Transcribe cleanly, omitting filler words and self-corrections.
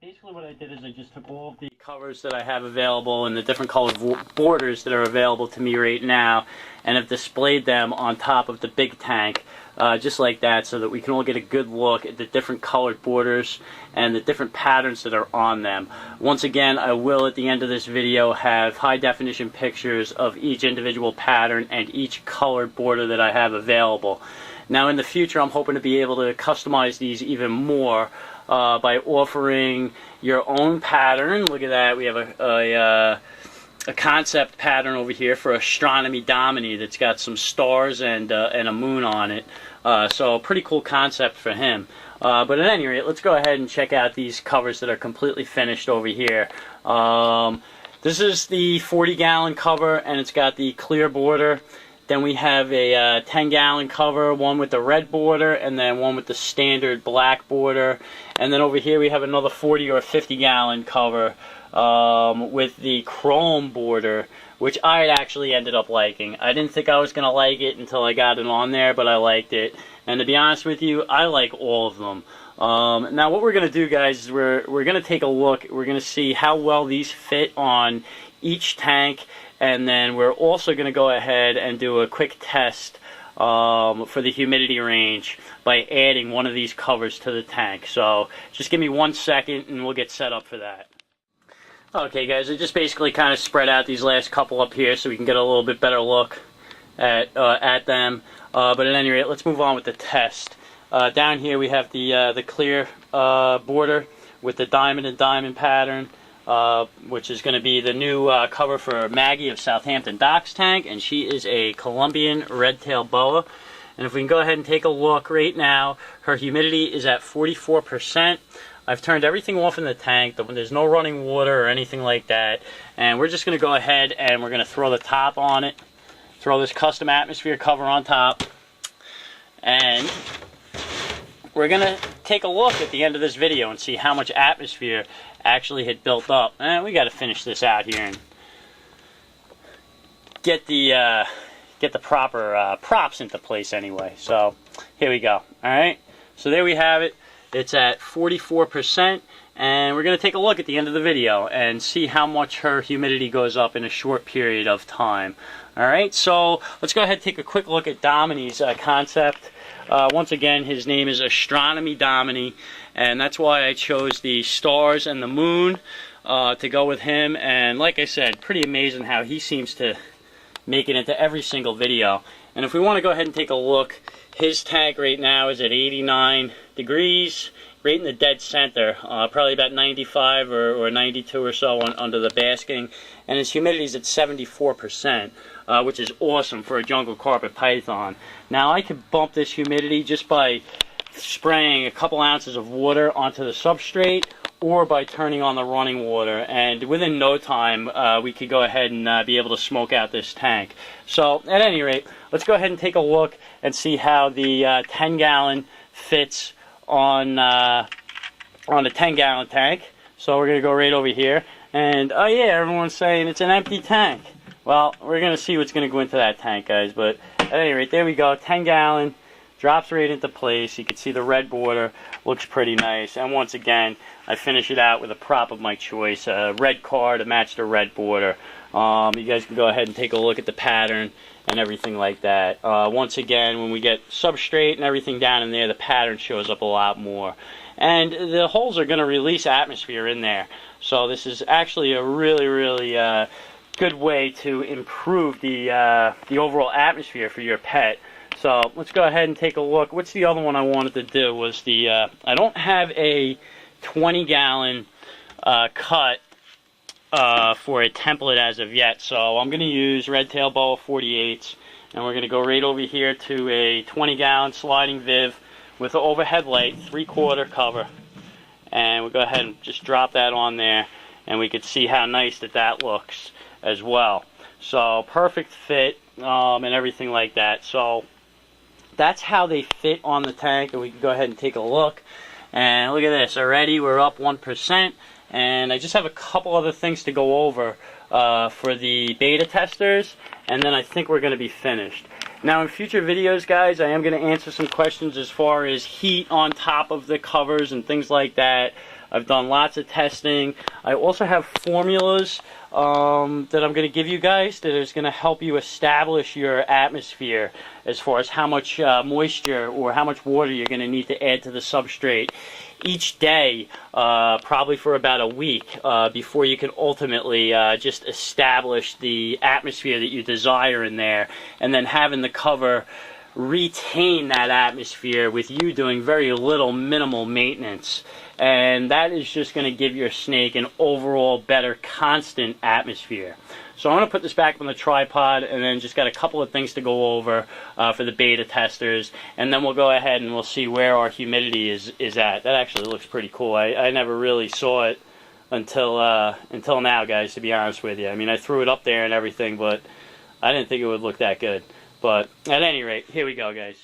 Basically what I did is I just took all of the covers that I have available and the different colored borders that are available to me right now and have displayed them on top of the big tank just like that, so that we can all get a good look at the different colored borders and the different patterns that are on them. Once again, I will at the end of this video have high definition pictures of each individual pattern and each colored border that I have available. Now in the future I'm hoping to be able to customize these even more by offering your own pattern. Look at that, we have a concept pattern over here for Astronomy Domini that's got some stars and a moon on it. So a pretty cool concept for him. But at any rate, let's go ahead and check out these covers that are completely finished over here. This is the 40-gallon cover, and it's got the clear border. Then we have a 10-gallon cover, one with the red border, and then one with the standard black border. And then over here we have another 40 or 50-gallon cover with the chrome border, which I actually ended up liking. I didn't think I was going to like it until I got it on there, but I liked it. And to be honest with you, I like all of them. Now what we're going to do, guys, is we're going to take a look. We're going to see how well these fit on each tank, and then we're also going to go ahead and do a quick test for the humidity range by adding one of these covers to the tank. So just give me 1 second and we'll get set up for that. Okay guys, I just basically kind of spread out these last couple up here so we can get a little bit better look at them. But at any rate, let's move on with the test. Down here we have the clear border with the diamond and diamond pattern, which is going to be the new cover for Maggie of Southampton Docks tank, and she is a Colombian red-tailed boa. And if we can go ahead and take a look right now, her humidity is at 44%. I've turned everything off in the tank. There's no running water or anything like that. And we're just going to go ahead and we're going to throw the top on it. Throw this custom atmosphere cover on top. And we're going to take a look at the end of this video and see how much atmosphere actually had built up. And we got to finish this out here and get the proper props into place anyway. So here we go. Alright, so there we have it. It's at 44%, and we're going to take a look at the end of the video and see how much her humidity goes up in a short period of time. Alright, so let's go ahead and take a quick look at Domini's concept. Once again, his name is Astronomy Domini, and that's why I chose the stars and the moon to go with him. And like I said, pretty amazing how he seems to make it into every single video. And if we want to go ahead and take a look, his tank right now is at 89 degrees, right in the dead center, probably about 95 or 92 or so under the basking, and his humidity is at 74%, which is awesome for a jungle carpet python. Now I could bump this humidity just by spraying a couple ounces of water onto the substrate, or by turning on the running water, and within no time we could go ahead and be able to smoke out this tank. So at any rate, let's go ahead and take a look and see how the 10-gallon fits on a 10-gallon tank. So we're going to go right over here, and oh yeah, everyone's saying it's an empty tank. Well, we're going to see what's going to go into that tank, guys, but at any rate, there we go, 10-gallon. Drops right into place. You can see the red border looks pretty nice. And once again, I finish it out with a prop of my choice, a red car to match the red border. You guys can go ahead and take a look at the pattern and everything like that. Once again, when we get substrate and everything down in there, the pattern shows up a lot more. And the holes are going to release atmosphere in there. So this is actually a really, really good way to improve the overall atmosphere for your pet. So let's go ahead and take a look. What's the other one I wanted to do was the, I don't have a 20-gallon cut for a template as of yet. So I'm going to use Red Tail Boa 48s, and we're going to go right over here to a 20-gallon sliding Viv with an overhead light, 3/4 cover. And we'll go ahead and just drop that on there, and we can see how nice that looks as well. So perfect fit and everything like that. So that's how they fit on the tank, and we can go ahead and take a look. And look at this, already we're up 1%, and I just have a couple other things to go over for the beta testers, and then I think we're going to be finished. Now in future videos, guys, I am going to answer some questions as far as heat on top of the covers and things like that. I've done lots of testing. I also have formulas that I'm going to give you guys that is going to help you establish your atmosphere as far as how much moisture or how much water you're going to need to add to the substrate each day, probably for about a week, before you can ultimately just establish the atmosphere that you desire in there, and then having the cover retain that atmosphere with you doing very little minimal maintenance. And that is just going to give your snake an overall better constant atmosphere. So I'm going to put this back on the tripod, and then just got a couple of things to go over for the beta testers, and then we'll go ahead and we'll see where our humidity is at. That actually looks pretty cool. I never really saw it until now, guys, to be honest with you. I mean, I threw it up there and everything, but I didn't think it would look that good. But at any rate, here we go, guys.